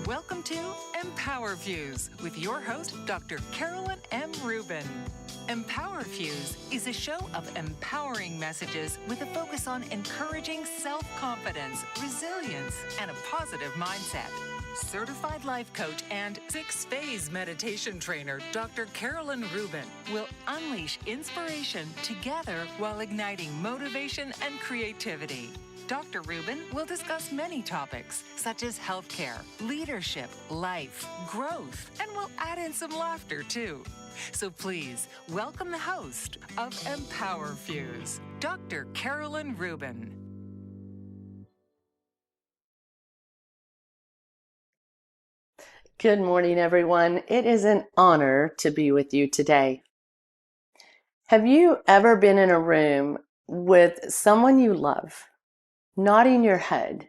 Welcome to EmpowerFuse with your host, Dr. Carolyn M. Rubin. EmpowerFuse is a show of empowering messages with a focus on encouraging self-confidence, resilience, and a positive mindset. Certified life coach and 6-phase meditation trainer, Dr. Carolyn Rubin, will unleash inspiration together while igniting motivation and creativity. Dr. Rubin will discuss many topics such as healthcare, leadership, life, growth, and we'll add in some laughter too. So please welcome the host of EmpowerFuse, Dr. Carolyn Rubin. Good morning, everyone. It is an honor to be with you today. Have you ever been in a room with someone you love, nodding your head,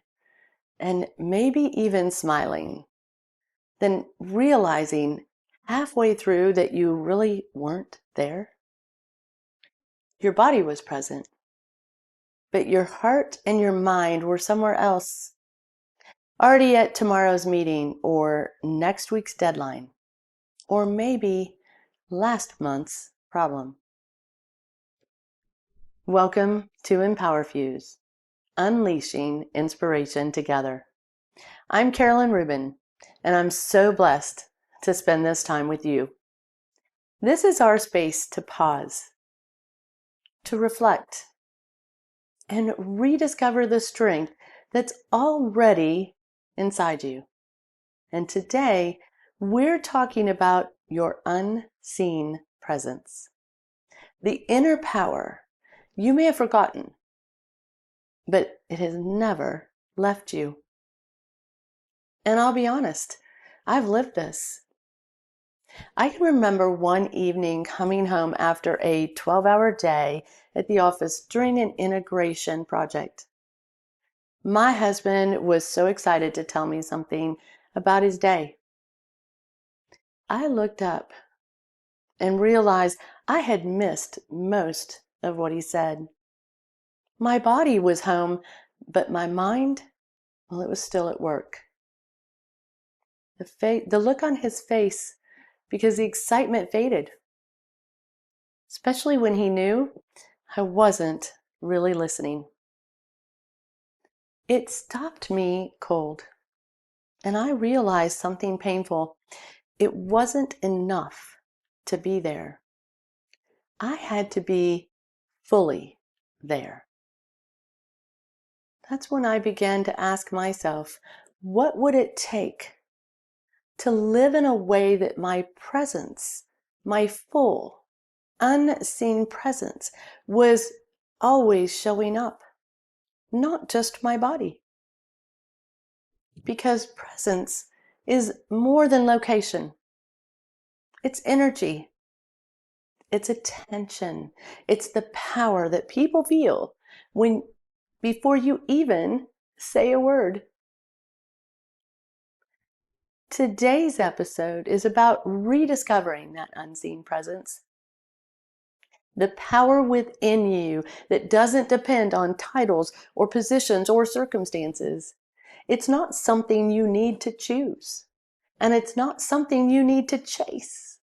and maybe even smiling, then realizing halfway through that you really weren't there? Your body was present, but your heart and your mind were somewhere else, already at tomorrow's meeting or next week's deadline, or maybe last month's problem. Welcome to EmpowerFuse, unleashing inspiration together. I'm Carolyn Rubin, and I'm so blessed to spend this time with you. This is our space to pause, to reflect, and rediscover the strength that's already inside you. And today, we're talking about your unseen presence, the inner power you may have forgotten, but it has never left you. And I'll be honest, I've lived this. I can remember one evening coming home after a 12-hour day at the office during an integration project. My husband was so excited to tell me something about his day. I looked up and realized I had missed most of what he said. My body was home, but my mind, well, it was still at work. The look on his face, because the excitement faded, especially when he knew I wasn't really listening. It stopped me cold, and I realized something painful. It wasn't enough to be there. I had to be fully there. That's when I began to ask myself, what would it take to live in a way that my presence, my full, unseen presence, was always showing up, not just my body? Because presence is more than location. It's energy. It's attention. It's the power that people feel before you even say a word. Today's episode is about rediscovering that unseen presence. The power within you that doesn't depend on titles or positions or circumstances. It's not something you need to choose. And it's not something you need to chase.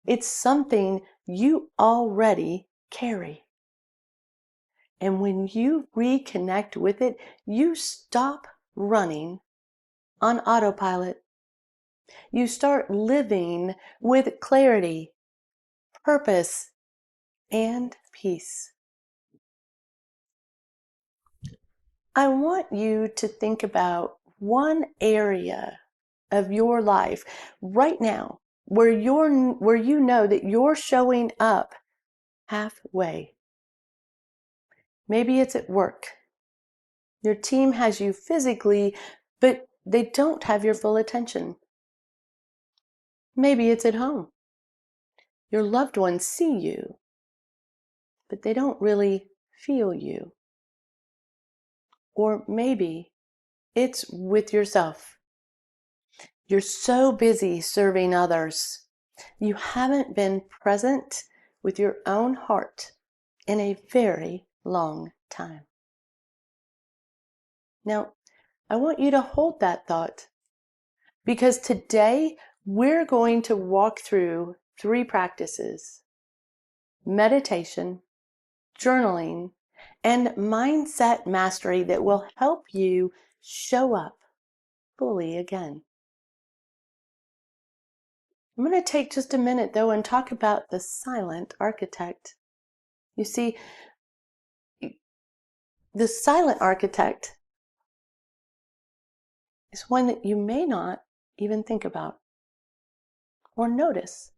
It's something you already carry. And when you reconnect with it, you stop running on autopilot. You start living with clarity, purpose, and peace. I want you to think about one area of your life right now where you know that you're showing up halfway. Maybe it's at work. Your team has you physically, but they don't have your full attention. Maybe it's at home. Your loved ones see you, but they don't really feel you. Or maybe it's with yourself. You're so busy serving others. You haven't been present with your own heart in a very long time. Now, I want you to hold that thought because today we're going to walk through 3 practices: meditation, journaling, and mindset mastery that will help you show up fully again. I'm going to take just a minute though and talk about the silent architect. You see, the silent architect is one that you may not even think about or notice.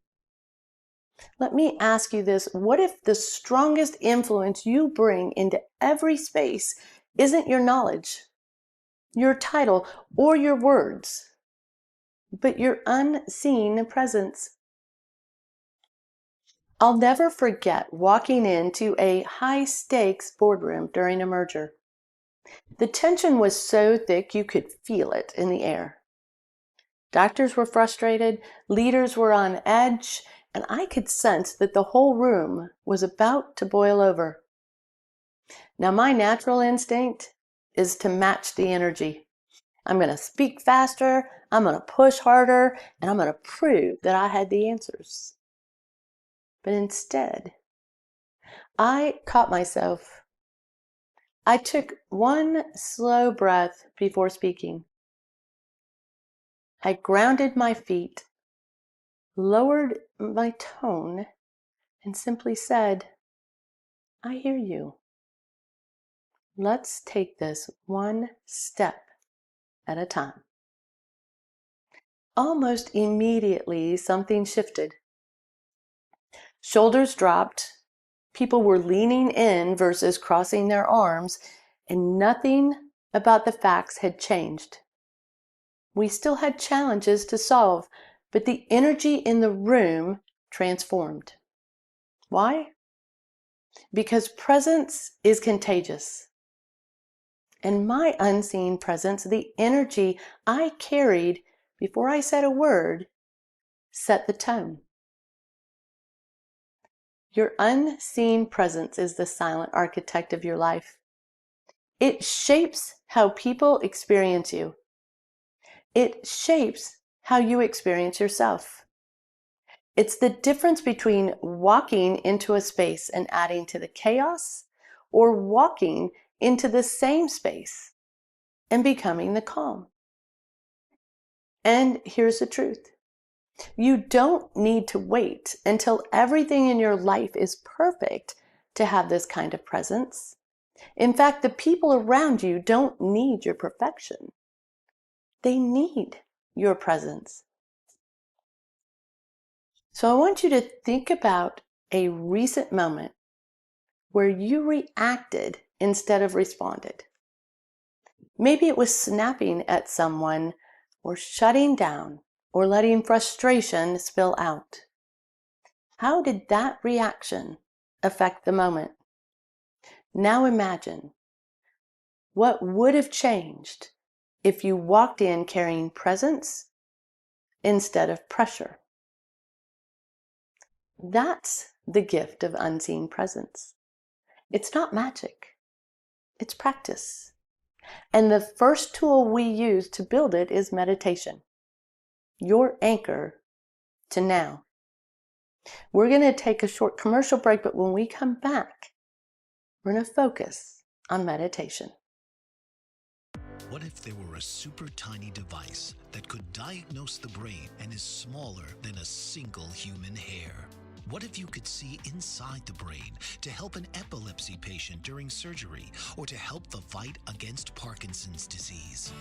Let me ask you this. What if the strongest influence you bring into every space isn't your knowledge, your title, or your words, but your unseen presence? I'll never forget walking into a high-stakes boardroom during a merger. The tension was so thick you could feel it in the air. Doctors were frustrated, leaders were on edge, and I could sense that the whole room was about to boil over. Now, my natural instinct is to match the energy. I'm going to speak faster, I'm going to push harder, and I'm going to prove that I had the answers. But instead, I caught myself. I took one slow breath before speaking. I grounded my feet, lowered my tone, and simply said, I hear you. Let's take this one step at a time. Almost immediately, something shifted. Shoulders dropped, people were leaning in versus crossing their arms, and nothing about the facts had changed. We still had challenges to solve, but the energy in the room transformed. Why? Because presence is contagious. And my unseen presence, the energy I carried before I said a word, set the tone. Your unseen presence is the silent architect of your life. It shapes how people experience you. It shapes how you experience yourself. It's the difference between walking into a space and adding to the chaos, or walking into the same space and becoming the calm. And here's the truth. You don't need to wait until everything in your life is perfect to have this kind of presence. In fact, the people around you don't need your perfection. They need your presence. So I want you to think about a recent moment where you reacted instead of responded. Maybe it was snapping at someone, or shutting down, or letting frustration spill out. How did that reaction affect the moment? Now imagine what would have changed if you walked in carrying presence instead of pressure. That's the gift of unseen presence. It's not magic, it's practice. And the first tool we use to build it is meditation, your anchor to now. We're going to take a short commercial break, but when we come back, we're going to focus on meditation. What if there were a super tiny device that could diagnose the brain and is smaller than a single human hair? What if you could see inside the brain to help an epilepsy patient during surgery or to help the fight against Parkinson's disease?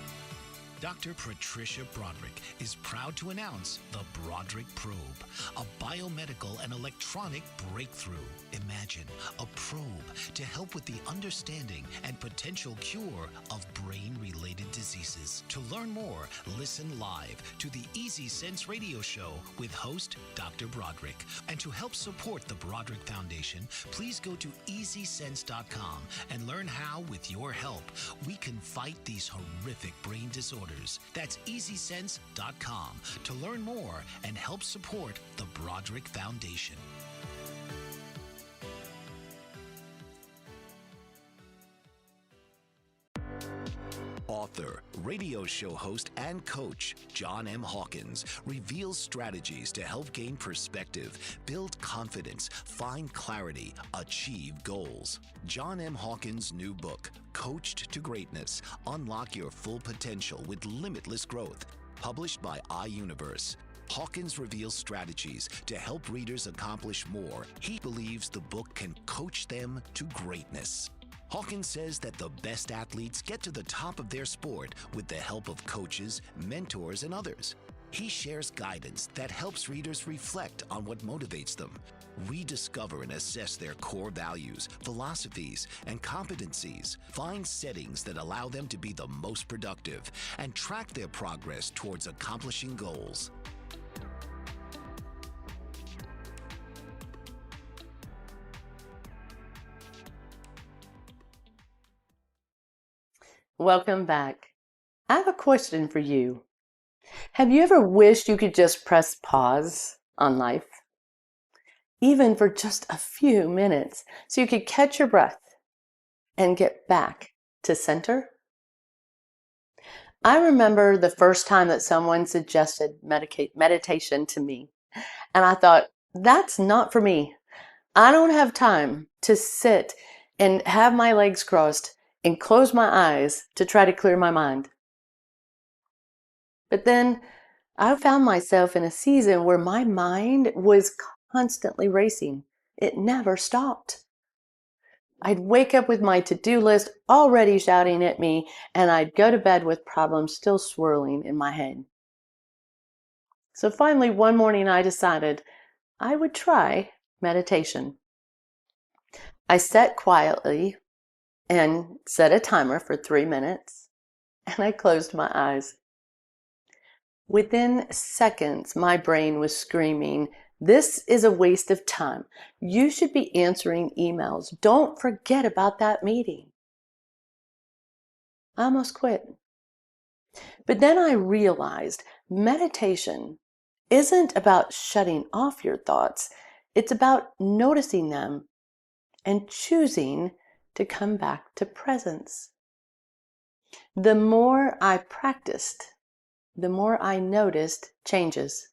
Dr. Patricia Broderick is proud to announce the Broderick Probe, a biomedical and electronic breakthrough. Imagine a probe to help with the understanding and potential cure of brain-related diseases. To learn more, listen live to the Easy Sense radio show with host Dr. Broderick. And to help support the Broderick Foundation, please go to EasySense.com and learn how, with your help, we can fight these horrific brain disorders. That's EasySense.com to learn more and help support the Broderick Foundation. Author, radio show host, and coach John M. Hawkins reveals strategies to help gain perspective, build confidence, find clarity, achieve goals. John M. Hawkins' new book, Coached to Greatness: Unlock Your Full Potential with Limitless Growth, published by iUniverse. Hawkins reveals strategies to help readers accomplish more. He believes the book can coach them to greatness. Hawkins says that the best athletes get to the top of their sport with the help of coaches, mentors, and others. He shares guidance that helps readers reflect on what motivates them, rediscover and assess their core values, philosophies, and competencies, find settings that allow them to be the most productive, and track their progress towards accomplishing goals. Welcome back. I have a question for you. Have you ever wished you could just press pause on life? Even for just a few minutes, so you could catch your breath and get back to center? I remember the first time that someone suggested meditation to me, and I thought, that's not for me. I don't have time to sit and have my legs crossed and close my eyes to try to clear my mind. But then I found myself in a season where my mind was constantly racing. It never stopped. I'd wake up with my to-do list already shouting at me, and I'd go to bed with problems still swirling in my head. So finally, one morning I decided I would try meditation. I sat quietly and set a timer for 3 minutes, and I closed my eyes. Within seconds, my brain was screaming, "This is a waste of time. You should be answering emails. Don't forget about that meeting." I almost quit. But then I realized meditation isn't about shutting off your thoughts. It's about noticing them and choosing to come back to presence. The more I practiced, the more I noticed changes.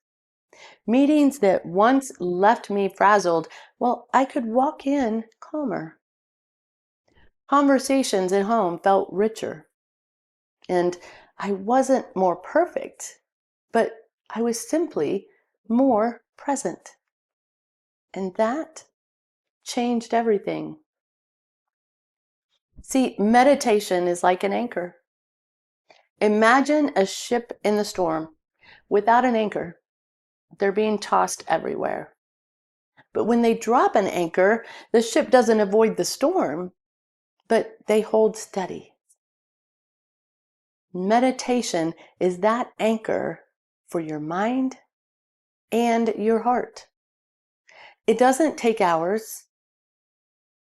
Meetings that once left me frazzled, well, I could walk in calmer. Conversations at home felt richer. And I wasn't more perfect, but I was simply more present. And that changed everything. See, meditation is like an anchor. Imagine a ship in the storm without an anchor. They're being tossed everywhere. But when they drop an anchor, the ship doesn't avoid the storm, but they hold steady. Meditation is that anchor for your mind and your heart. It doesn't take hours.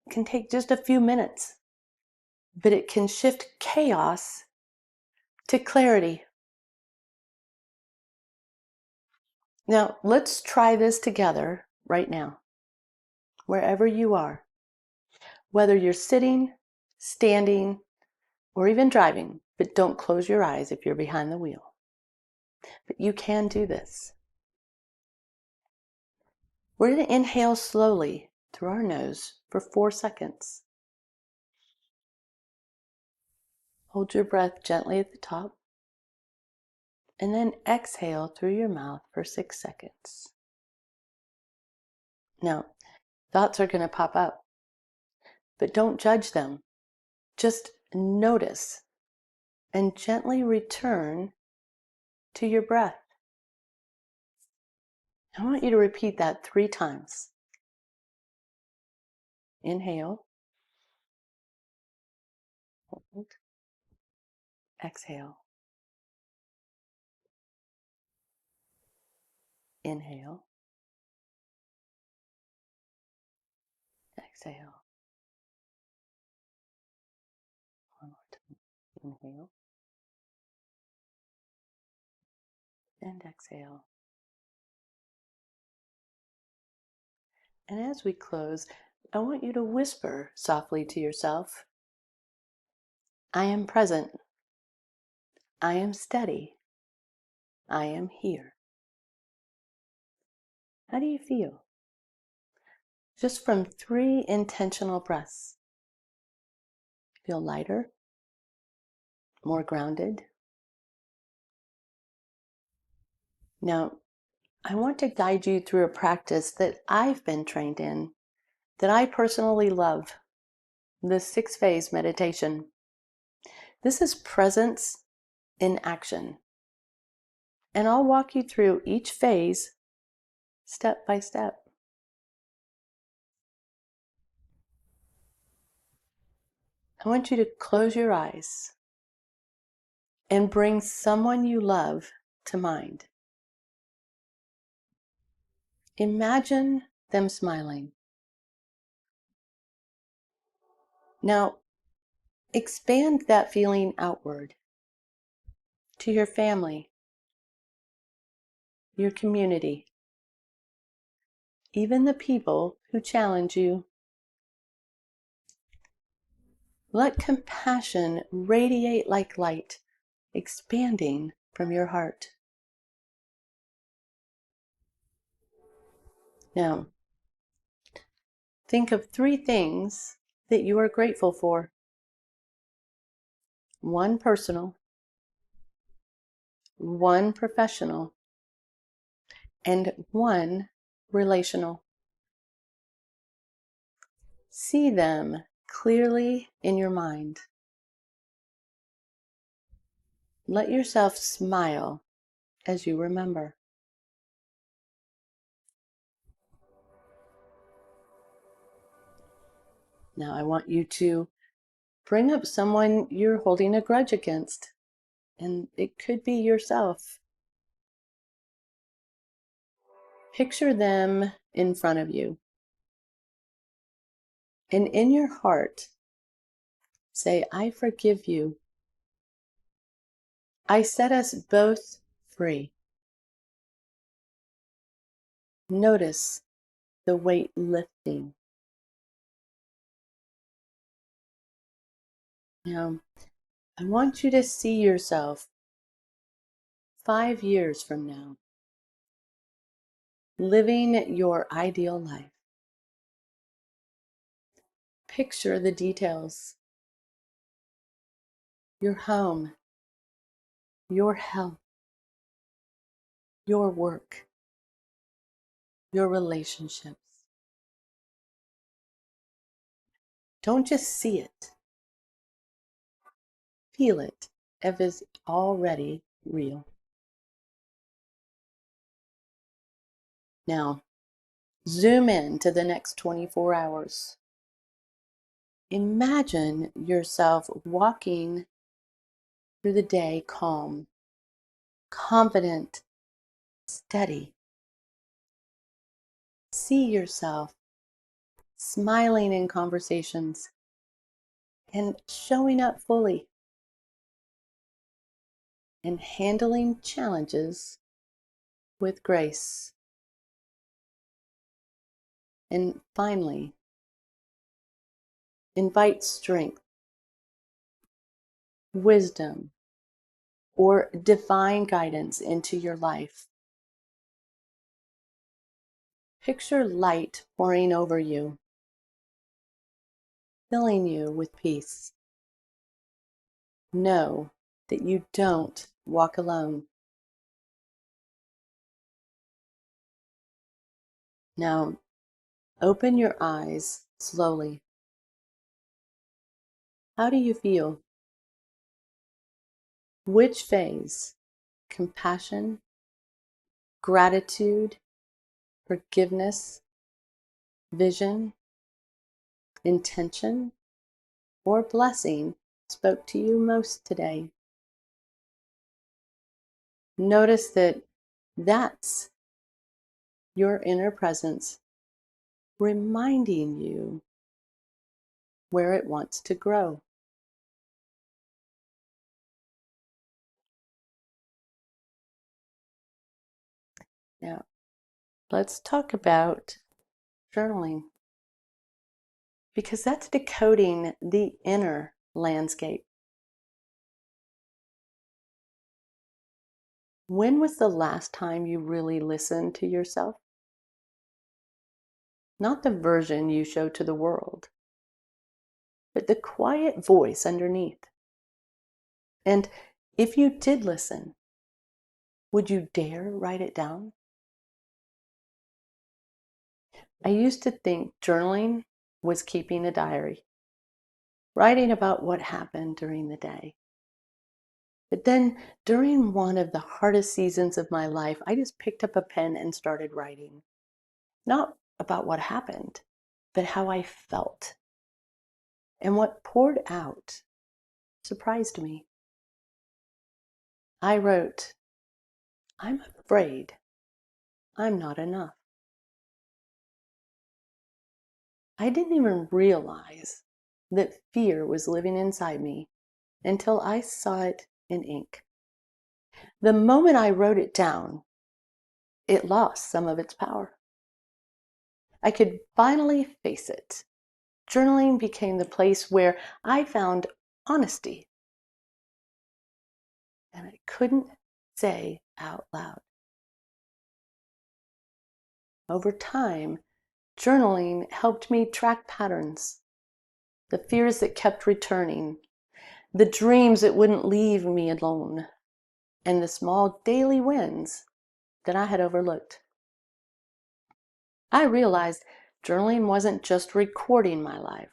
It can take just a few minutes, but it can shift chaos to clarity. Now, let's try this together right now, wherever you are. Whether you're sitting, standing, or even driving, but don't close your eyes if you're behind the wheel. But you can do this. We're going to inhale slowly through our nose for 4 seconds. Hold your breath gently at the top, and then exhale through your mouth for 6 seconds. Now, thoughts are going to pop up, but don't judge them. Just notice and gently return to your breath. I want you to repeat that 3 times. Inhale, hold, exhale. Inhale, exhale. One more time. Inhale and exhale. And as we close, I want you to whisper softly to yourself, "I am present. I am steady. I am here. How do you feel? Just from 3 intentional breaths. Feel lighter, more grounded. Now, I want to guide you through a practice that I've been trained in, that I personally love, the 6-phase meditation. This is presence in action. And I'll walk you through each phase step by step. I want you to close your eyes and bring someone you love to mind. Imagine them smiling. Now, expand that feeling outward to your family, your community, even the people who challenge you. Let compassion radiate like light, expanding from your heart. Now, think of 3 things that you are grateful for. 1 personal, 1 professional, and 1 relational. See them clearly in your mind. Let yourself smile as you remember. Now I want you to bring up someone you're holding a grudge against, and it could be yourself. Picture them in front of you. And in your heart, say, I forgive you. I set us both free. Notice the weight lifting. Now, I want you to see yourself 5 years from now, living your ideal life. Picture the details. Your home, your health, your work, your relationships. Don't just see it. Feel it if it's already real. Now, zoom in to the next 24 hours. Imagine yourself walking through the day calm, confident, steady. See yourself smiling in conversations and showing up fully and handling challenges with grace. And finally, invite strength, wisdom, or divine guidance into your life. Picture light pouring over you, filling you with peace. Know that you don't walk alone. Now, open your eyes slowly. How do you feel? Which phase? Compassion, gratitude, forgiveness, vision, intention, or blessing spoke to you most today? Notice that that's your inner presence reminding you where it wants to grow. Now, let's talk about journaling, because that's decoding the inner landscape. When was the last time you really listened to yourself? Not the version you show to the world, but the quiet voice underneath. And if you did listen, would you dare write it down? I used to think journaling was keeping a diary, writing about what happened during the day. But then during one of the hardest seasons of my life, I just picked up a pen and started writing. Not about what happened, but how I felt. And what poured out surprised me. I wrote, "I'm afraid I'm not enough." I didn't even realize that fear was living inside me until I saw it in ink. The moment I wrote it down, it lost some of its power. I could finally face it. Journaling became the place where I found honesty, and I couldn't say out loud. Over time, journaling helped me track patterns, the fears that kept returning, the dreams that wouldn't leave me alone, and the small daily wins that I had overlooked. I realized journaling wasn't just recording my life.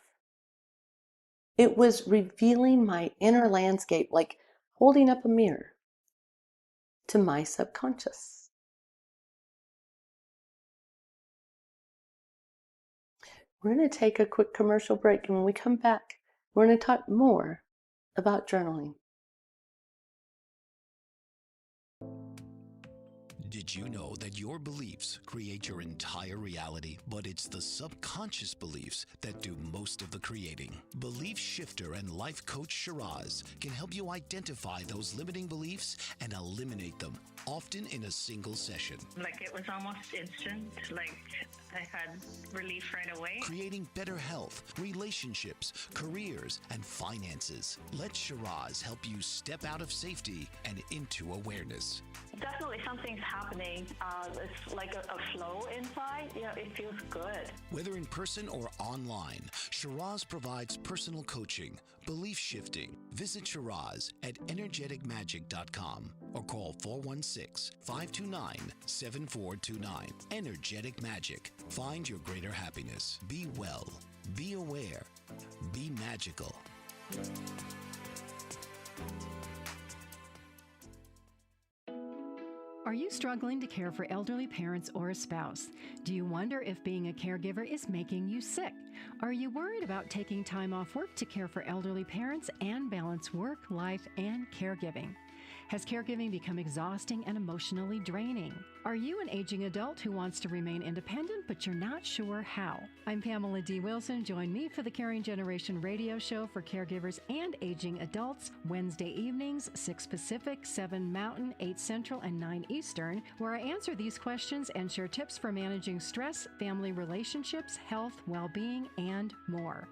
It was revealing my inner landscape, like holding up a mirror to my subconscious. We're going to take a quick commercial break, and when we come back, we're going to talk more about journaling. Did you know that your beliefs create your entire reality, but it's the subconscious beliefs that do most of the creating? Belief shifter and life coach Shiraz can help you identify those limiting beliefs and eliminate them, often in a single session. Like it was almost instant, like I had relief right away. Creating better health, relationships, careers, and finances. Let Shiraz help you step out of safety and into awareness. Definitely something's happening. It's like a flow inside. It feels good. Whether in person or online, Shiraz provides personal coaching, belief shifting. Visit Shiraz at energeticmagic.com or call 416-529-7429. Energetic Magic. Find your greater happiness. Be well. Be aware. Be magical. Are you struggling to care for elderly parents or a spouse? Do you wonder if being a caregiver is making you sick? Are you worried about taking time off work to care for elderly parents and balance work, life, and caregiving? Has caregiving become exhausting and emotionally draining? Are you an aging adult who wants to remain independent, but you're not sure how? I'm Pamela D. Wilson. Join me for the Caring Generation radio show for caregivers and aging adults, Wednesday evenings, 6 Pacific, 7 Mountain, 8 Central, and 9 Eastern, where I answer these questions and share tips for managing stress, family relationships, health, well-being, and more.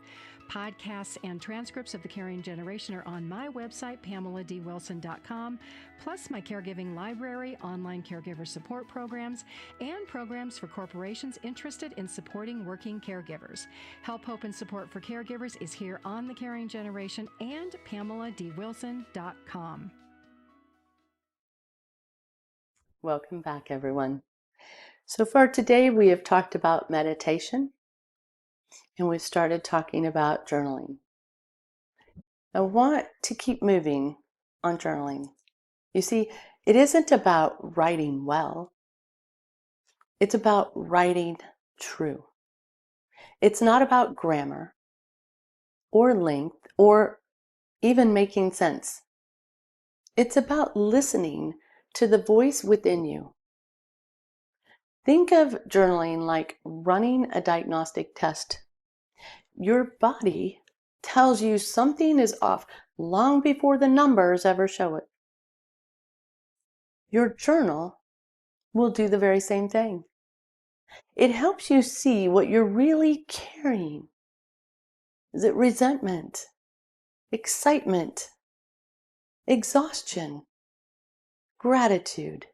Podcasts and transcripts of The Caring Generation are on my website, PamelaDWilson.com, plus my caregiving library, online caregiver support programs, and programs for corporations interested in supporting working caregivers. Help, hope, and support for caregivers is here on The Caring Generation and PamelaDWilson.com. Welcome back, everyone. So far today, we have talked about meditation, and we've started talking about journaling. I want to keep moving on journaling. You see, it isn't about writing well. It's about writing true. It's not about grammar or length or even making sense. It's about listening to the voice within you. Think of journaling like running a diagnostic test. Your body tells you something is off long before the numbers ever show it. Your journal will do the very same thing. It helps you see what you're really carrying. Is it resentment, excitement, exhaustion, gratitude.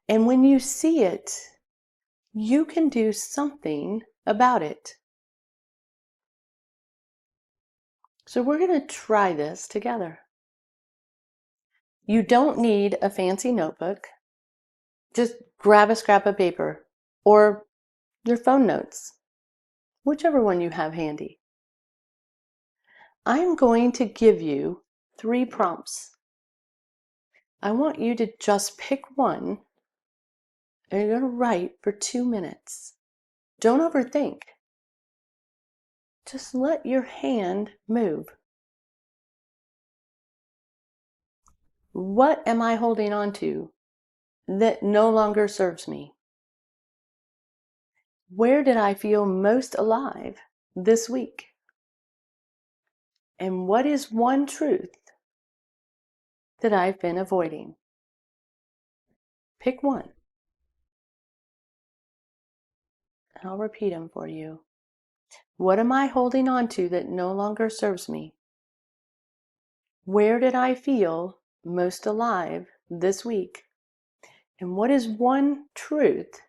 And when you see it, you can do something about it. So we're going to try this together. You don't need a fancy notebook. Just grab a scrap of paper or your phone notes, whichever one you have handy. I'm going to give you 3 prompts. I want you to just pick one and you're going to write for 2 minutes. Don't overthink. Just let your hand move. What am I holding on to that no longer serves me? Where did I feel most alive this week? And what is one truth that I've been avoiding? Pick one. I'll repeat them for you. What am I holding on to that no longer serves me? Where did I feel most alive this week? And what is one truth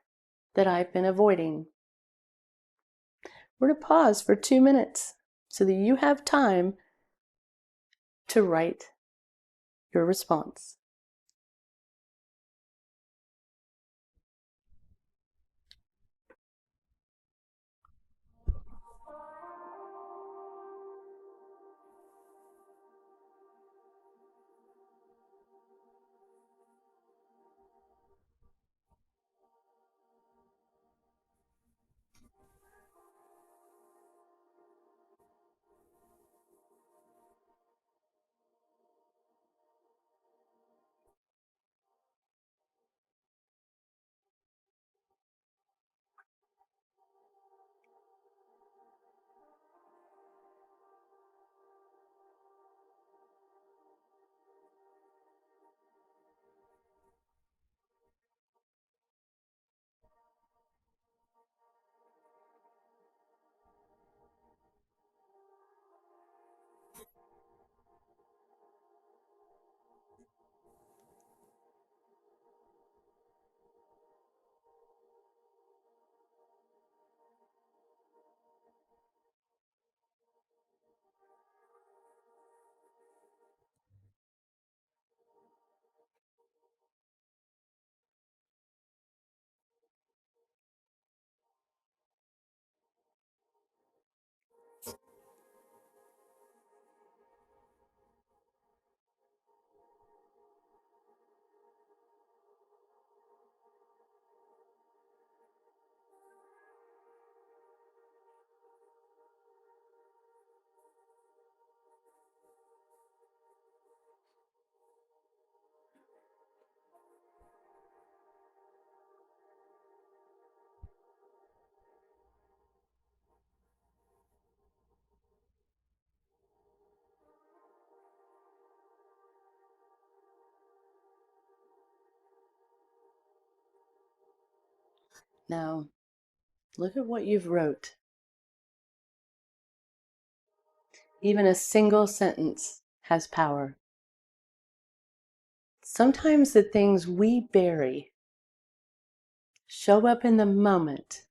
that I've been avoiding? We're going to pause for 2 minutes so that you have time to write your response. Now, look at what you've wrote. Even a single sentence has power. Sometimes the things we bury show up in the moment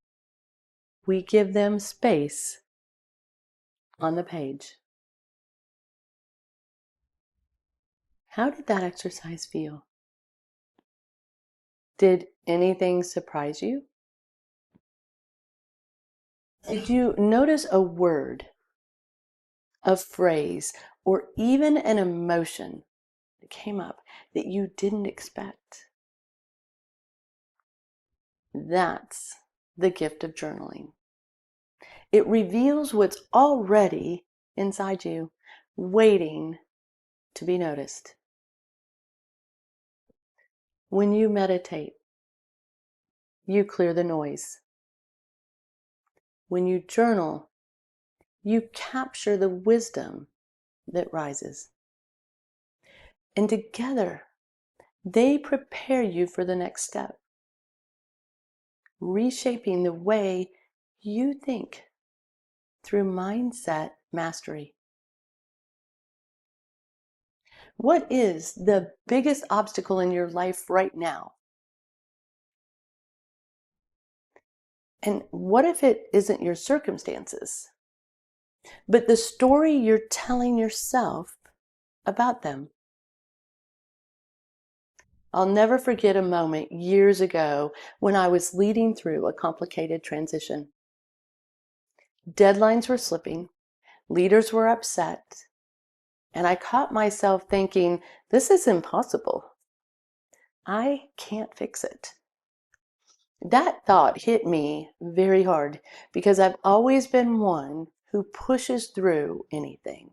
we give them space on the page. How did that exercise feel? Did anything surprise you? Did you notice a word, a phrase, or even an emotion that came up that you didn't expect? That's the gift of journaling. It reveals what's already inside you, waiting to be noticed. When you meditate, you clear the noise. When you journal, you capture the wisdom that rises. And together, they prepare you for the next step, reshaping the way you think through mindset mastery. What is the biggest obstacle in your life right now? And what if it isn't your circumstances, but the story you're telling yourself about them? I'll never forget a moment years ago when I was leading through a complicated transition. Deadlines were slipping, leaders were upset, and I caught myself thinking, this is impossible. I can't fix it. That thought hit me very hard because I've always been one who pushes through anything.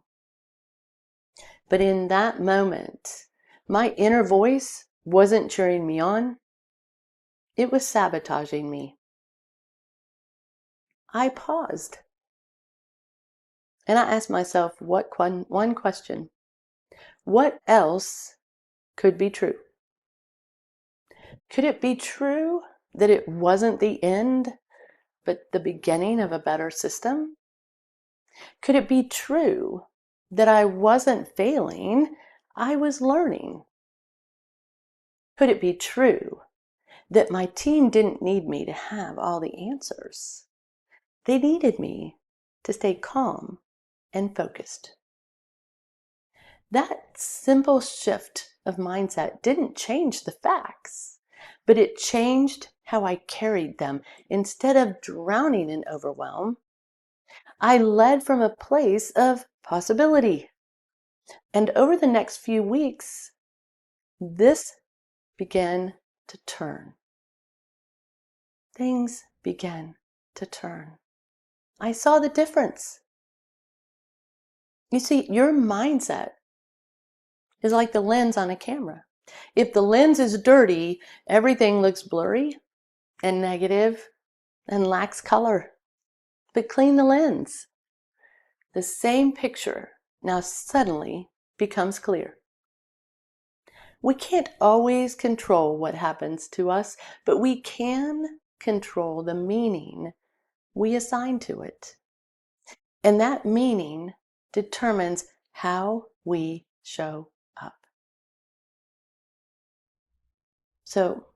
But in that moment, my inner voice wasn't cheering me on. It was sabotaging me. I paused and I asked myself one question. What else could be true? Could it be true that it wasn't the end, but the beginning of a better system? Could it be true that I wasn't failing, I was learning? Could it be true that my team didn't need me to have all the answers? They needed me to stay calm and focused. That simple shift of mindset didn't change the facts, but it changed how I carried them. Instead of drowning in overwhelm, I led from a place of possibility. And over the next few weeks, this began to turn. Things began to turn. I saw the difference. You see, your mindset is like the lens on a camera. If the lens is dirty, everything looks blurry and negative and lacks color. But clean the lens. The same picture now suddenly becomes clear. We can't always control what happens to us, but we can control the meaning we assign to it. And that meaning determines how we show up. So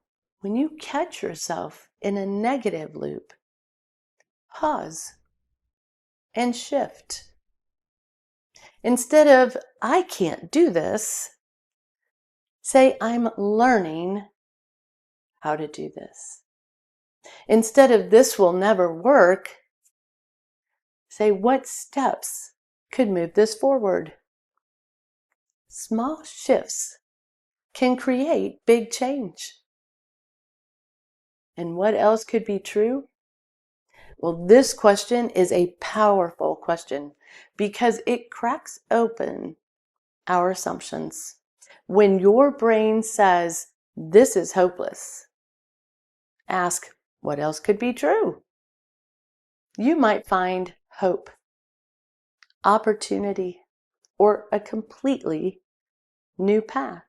when you catch yourself in a negative loop, pause and shift. Instead of, I can't do this, say, I'm learning how to do this. Instead of, this will never work, say, what steps could move this forward? Small shifts can create big change. And what else could be true? Well, this question is a powerful question because it cracks open our assumptions. When your brain says, this is hopeless, ask, what else could be true? You might find hope, opportunity, or a completely new path.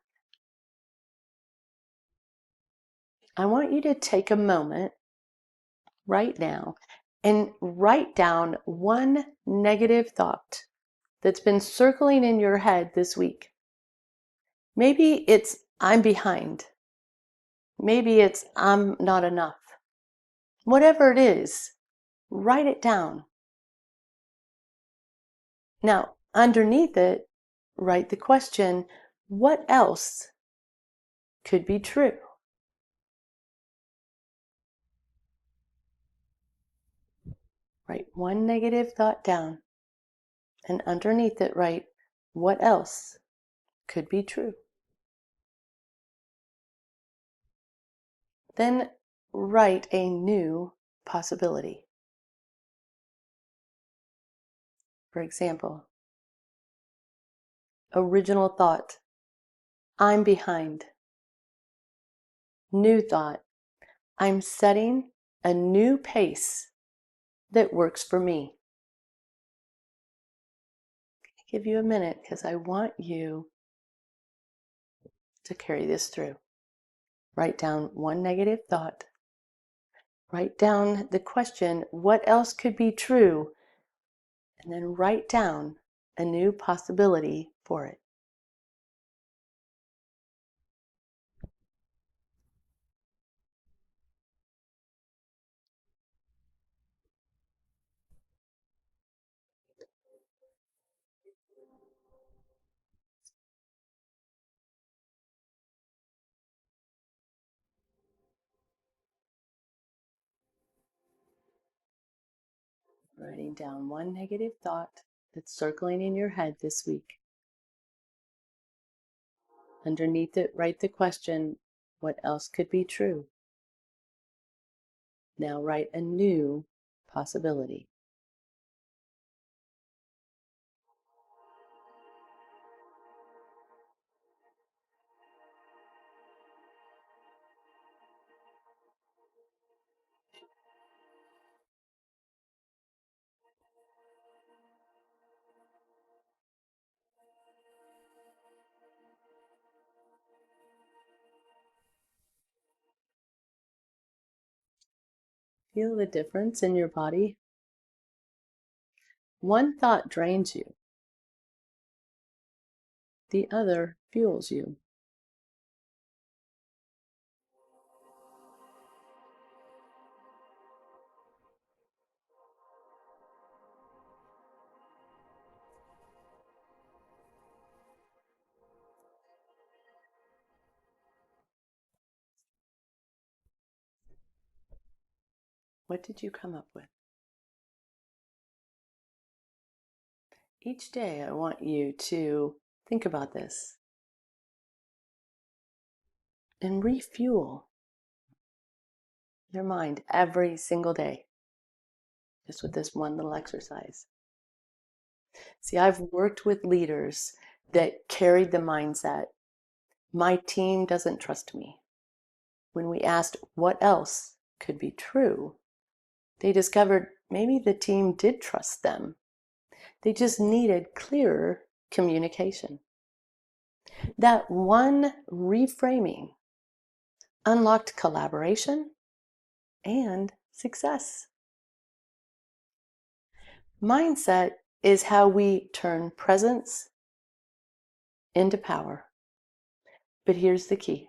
I want you to take a moment right now and write down one negative thought that's been circling in your head this week. Maybe it's, I'm behind. Maybe it's, I'm not enough. Whatever it is, write it down. Now, underneath it, write the question, what else could be true? Write one negative thought down, and underneath it, write, what else could be true? Then write a new possibility. For example, original thought, I'm behind. New thought, I'm setting a new pace that works for me. I'll give you a minute because I want you to carry this through. Write down one negative thought. Write down the question, what else could be true? And then write down a new possibility for it. Writing down one negative thought that's circling in your head this week. Underneath it, write the question, what else could be true? Now write a new possibility. Feel the difference in your body. One thought drains you. The other fuels you. What did you come up with? Each day I want you to think about this and refuel your mind every single day, just with this one little exercise. See, I've worked with leaders that carried the mindset, my team doesn't trust me. When we asked what else could be true, they discovered maybe the team did trust them. They just needed clearer communication. That one reframing unlocked collaboration and success. Mindset is how we turn presence into power. But here's the key.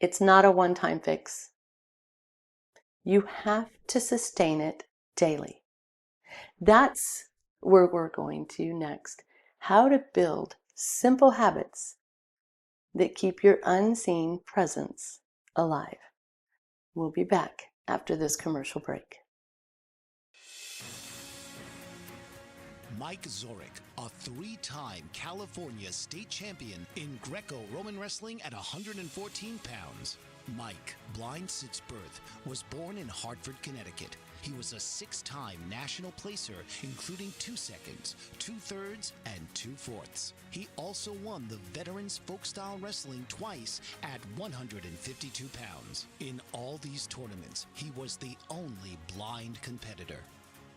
It's not a one-time fix. You have to sustain it daily. That's where we're going to next. How to build simple habits that keep your unseen presence alive. We'll be back after this commercial break. Mike Zorek, a three-time California state champion in Greco-Roman wrestling at 114 pounds. Mike, blind since birth, was born in Hartford, Connecticut. He was a six-time national placer, including 2 seconds, 2/3, and 2/4. He also won the Veterans Folk-Style Wrestling twice at 152 pounds. In all these tournaments, he was the only blind competitor.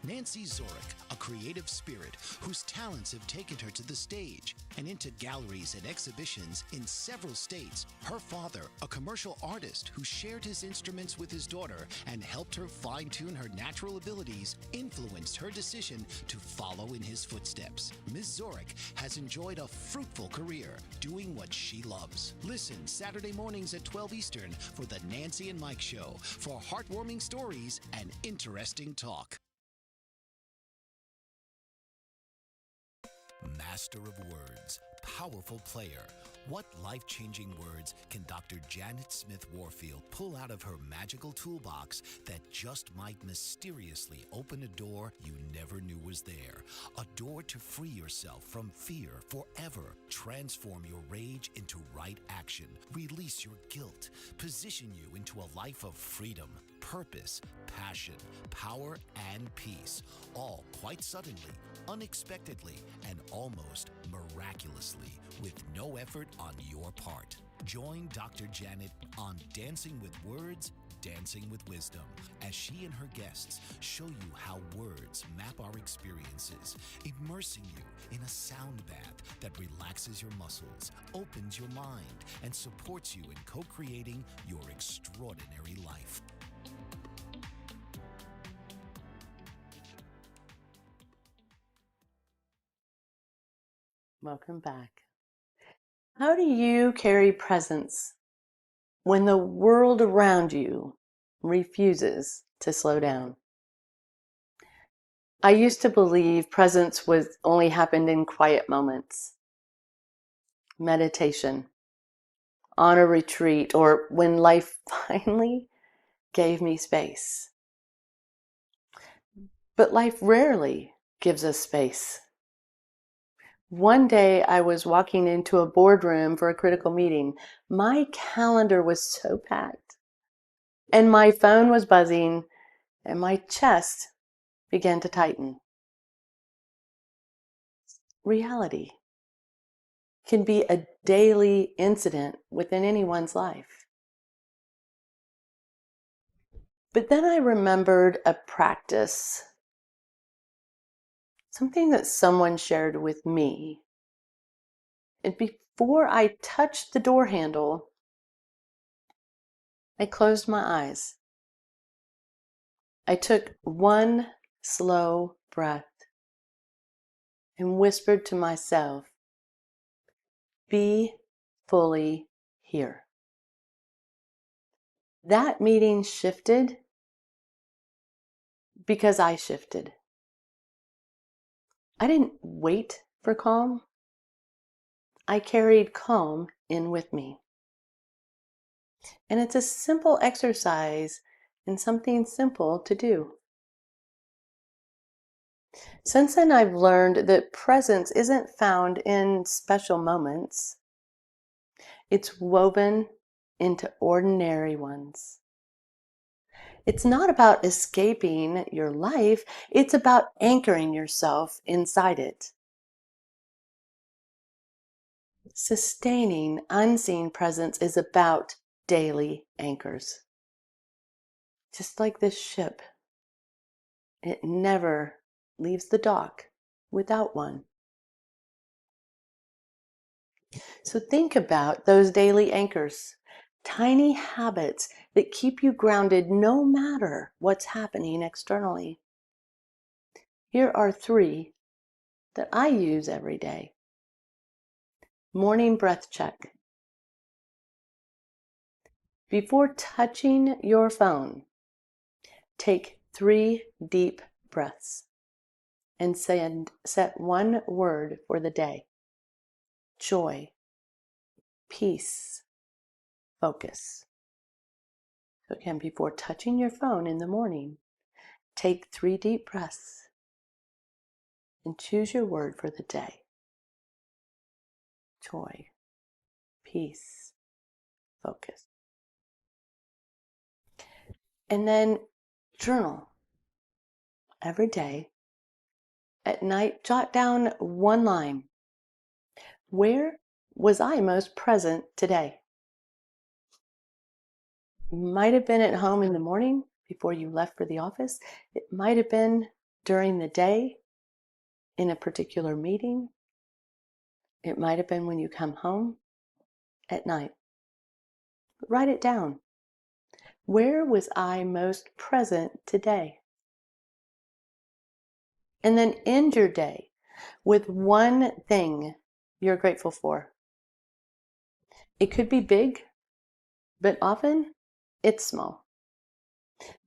Nancy Zorek, a creative spirit whose talents have taken her to the stage and into galleries and exhibitions in several states. Her father, a commercial artist who shared his instruments with his daughter and helped her fine-tune her natural abilities, influenced her decision to follow in his footsteps. Ms. Zorek has enjoyed a fruitful career doing what she loves. Listen Saturday mornings at 12 Eastern for the Nancy and Mike Show for heartwarming stories and interesting talk. Master of words, powerful player. What life-changing words can Dr. Janet Smith Warfield pull out of her magical toolbox that just might mysteriously open a door you never knew was there? A door to free yourself from fear forever. Transform your rage into right action. Release your guilt. Position you into a life of freedom, purpose, passion, power, and peace. All quite suddenly, unexpectedly, and almost miraculously, with no effort on your part. Join Dr. Janet on Dancing with Words, Dancing with Wisdom, as she and her guests show you how words map our experiences, immersing you in a sound bath that relaxes your muscles, opens your mind, and supports you in co-creating your extraordinary life. Welcome back. How do you carry presence when the world around you refuses to slow down? I used to believe presence was only happened in quiet moments, meditation, on a retreat, or when life finally gave me space. But life rarely gives us space. One day I was walking into a boardroom for a critical meeting. My calendar was so packed, and my phone was buzzing, and my chest began to tighten. Reality can be a daily incident within anyone's life. But then I remembered a practice, something that someone shared with me. And before I touched the door handle, I closed my eyes. I took one slow breath and whispered to myself, "Be fully here." That meeting shifted because I shifted. I didn't wait for calm. I carried calm in with me. And it's a simple exercise and something simple to do. Since then, I've learned that presence isn't found in special moments. It's woven into ordinary ones. It's not about escaping your life. It's about anchoring yourself inside it. Sustaining unseen presence is about daily anchors. Just like this ship, it never leaves the dock without one. So think about those daily anchors, tiny habits that keep you grounded no matter what's happening externally. Here are 3 that I use every day. Morning breath check. Before touching your phone, take 3 deep breaths and set one word for the day: joy, peace, focus. So again, before touching your phone in the morning, take 3 deep breaths and choose your word for the day: joy, peace, focus. And then journal every day. At night, jot down one line. Where was I most present today? Might have been at home in the morning before you left for the office. It might have been during the day in a particular meeting. It might have been when you come home at night. But write it down. Where was I most present today? And then end your day with one thing you're grateful for. It could be big, but often it's small.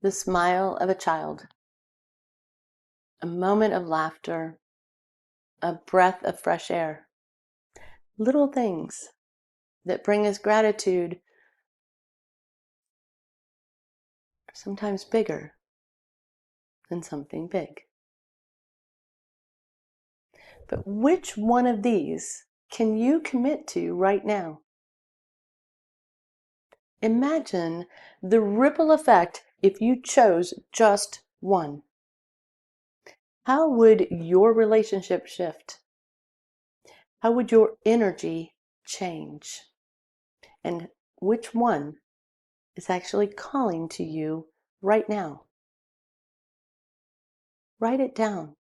The smile of a child, a moment of laughter, a breath of fresh air. Little things that bring us gratitude are sometimes bigger than something big. But which one of these can you commit to right now? Imagine the ripple effect if you chose just one. How would your relationship shift? How would your energy change? And which one is actually calling to you right now? Write it down.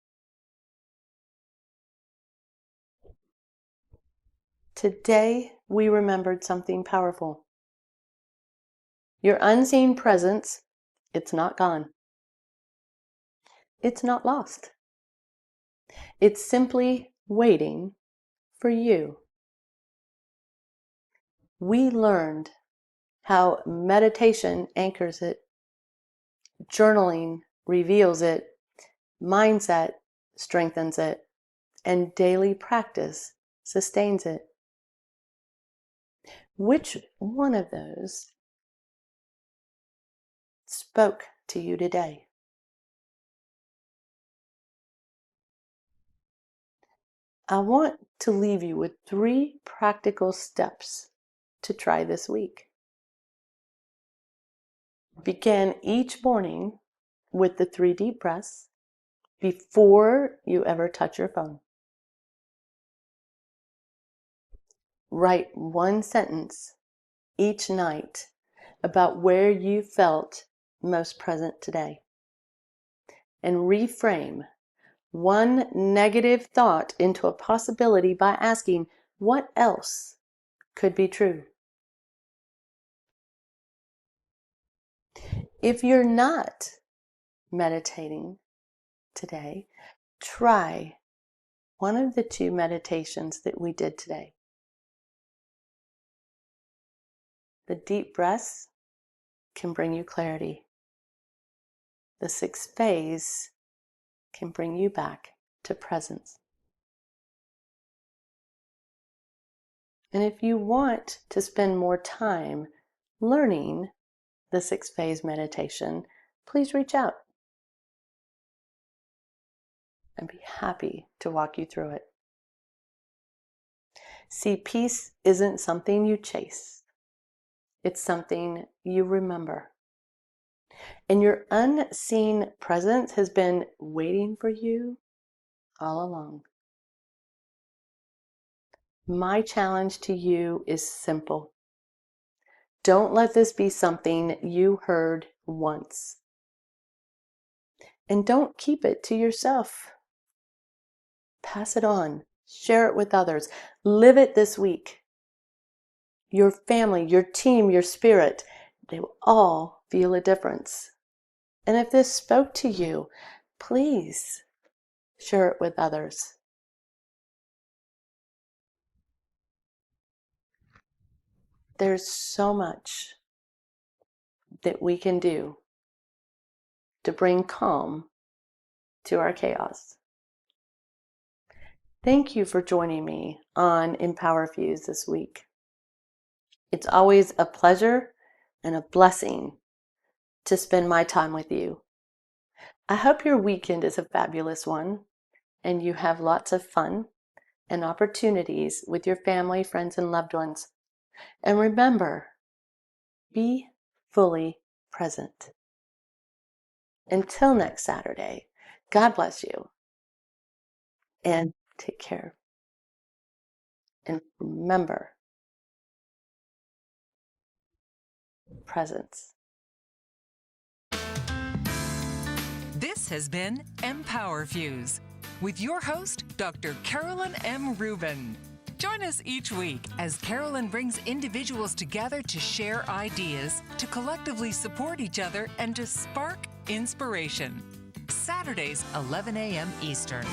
Today, we remembered something powerful. Your unseen presence, it's not gone. It's not lost. It's simply waiting for you. We learned how meditation anchors it, journaling reveals it, mindset strengthens it, and daily practice sustains it. Which one of those spoke to you today? I want to leave you with 3 practical steps to try this week. Begin each morning with the 3 deep breaths before you ever touch your phone. Write 1 sentence each night about where you felt most present today. And reframe 1 negative thought into a possibility by asking, what else could be true? If you're not meditating today, try one of the 2 meditations that we did today. The deep breaths can bring you clarity. The 6th phase can bring you back to presence. And if you want to spend more time learning the 6th phase meditation, please reach out. I'd be happy to walk you through it. See, peace isn't something you chase. It's something you remember. And your unseen presence has been waiting for you all along. My challenge to you is simple. Don't let this be something you heard once. And don't keep it to yourself. Pass it on. Share it with others. Live it this week. Your family, your team, your spirit, they will all feel a difference. And if this spoke to you, please share it with others. There's so much that we can do to bring calm to our chaos. Thank you for joining me on EmpowerFuse this week. It's always a pleasure and a blessing to spend my time with you. I hope your weekend is a fabulous one and you have lots of fun and opportunities with your family, friends, and loved ones. And remember, be fully present. Until next Saturday, God bless you and take care. And remember, presence. This has been EmpowerFuse with your host, Dr. Carolyn M. Rubin. Join us each week as Carolyn brings individuals together to share ideas, to collectively support each other, and to spark inspiration. Saturdays, 11 a.m. Eastern.